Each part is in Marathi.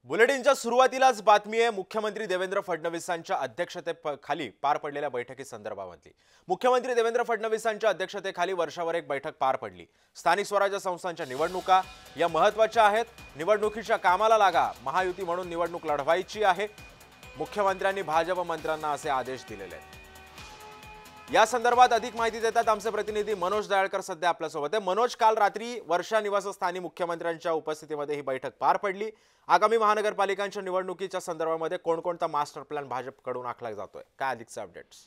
बुलेटिनच्या सुरुवातीलाच बातमी आहे मुख्यमंत्री देवेंद्र फडणवीसांच्या अध्यक्षतेखाली पार पडलेल्या बैठकीसंदर्भातली। मुख्यमंत्री देवेंद्र फडणवीसांच्या अध्यक्षतेखाली वर्षावर एक बैठक पार पडली। स्थानिक स्वराज्य संस्थांच्या निवडणुका या महत्त्वाच्या आहेत। निवडणुकीच्या कामाला लागा, महायुती म्हणून निवडणूक लढवायची आहे। मुख्यमंत्र्यांनी भाजप मंत्र्यांना असे आदेश दिलेले आहेत। या संदर्भात अधिक माहिती देतात आमचे प्रतिनिधी मनोज दयाळकर सध्या आपल्या सोबत आहे। मनोज, काल रात्री वर्षा निवासस्थानी मुख्यमंत्र्यांच्या उपस्थितीमध्ये ही बैठक पार पडली। आगामी महानगरपालिकांच्या निवडणुकीच्या संदर्भामध्ये कोणकोणता मास्टर प्लॅन भाजपकडून आखला जातोय, काय अधिकचे अपडेट्स?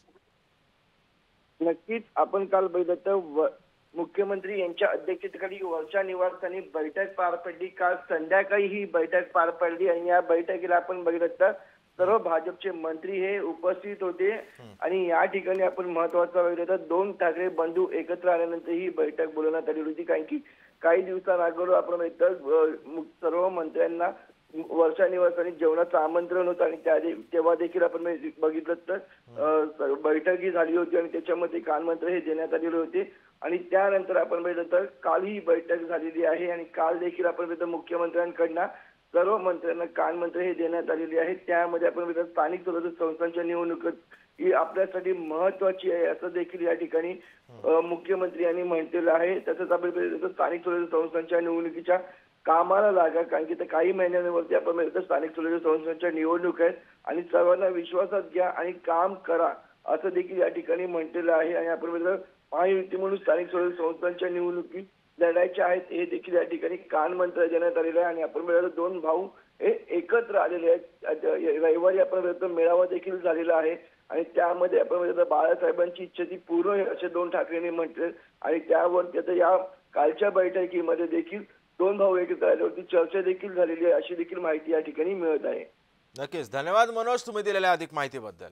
नक्कीच आपण काल बघितलं मुख्यमंत्री यांच्या अध्यक्षतेखाली वर्षा निवासस्थानी बैठक पार पडली। काल संध्याकाळी ही बैठक पार पडली आणि या बैठकीला आपण बघितलं तर सर्व भाजपचे मंत्री हे उपस्थित होते आणि या ठिकाणी आपण महत्त्वाचं बघितलं तर 2 ठाकरे बंधू एकत्र आल्यानंतर ही बैठक बोलवण्यात आली होती। कारण की काही दिवसांअगोदर आपण बघितलं सर्व मंत्र्यांना वर्षा निवासस्थानी जेवणाचं आमंत्रण होतं आणि तेव्हा देखील आपण बघितलं तर बैठक झाली होती आणि त्याच्यामध्ये कानमंत्र हे देण्यात आलेले होते आणि त्यानंतर आपण बघितलं तर काल ही बैठक झालेली आहे आणि काल देखील आपण बघितलं मुख्यमंत्र्यांकडून सर्व मंत्र्यांना कानमंत्र हे देण्यात आलेले आहेत। त्यामध्ये आपण बघितलं स्थानिक स्वराज्य संस्थांच्या निवडणुकीत ही आपल्यासाठी महत्त्वाची आहे असं देखील या ठिकाणी मुख्यमंत्री यांनी म्हटलेलं आहे। तसंच आपण स्थानिक स्वराज्य संस्थांच्या निवडणुकीच्या कामाला लागा, कारण की काही महिन्यांवरती आपण बघितलं स्थानिक स्वराज्य संस्थांच्या निवडणूक आहेत आणि सर्वांना विश्वासात घ्या आणि काम करा असं देखील या ठिकाणी म्हटलेलं आहे। आणि आपण बघितलं महायुती म्हणून स्थानिक स्वराज्य संस्थांच्या निवडणुकी लढायच्या आहेत हे देखील या ठिकाणी कानमंत्र देण्यात आलेलं आहे। आणि आपण बघितलं 2 भाऊ हे एकत्र आलेले आहेत। रविवारी आपण बघितलं मेळावा देखील झालेला आहे आणि त्यामध्ये आपण बघितलं बाळासाहेबांची इच्छा ती पूर्ण आहे असे 2 ठाकरेंनी म्हटले आणि त्यावरती आता या कालच्या बैठकीमध्ये देखील 2 भाऊ एकत्र आल्यावरती चर्चा देखील झालेली आहे अशी देखील माहिती या ठिकाणी मिळत आहे। नक्कीच, धन्यवाद मनोज, तुम्ही दिलेल्या अधिक माहितीबद्दल।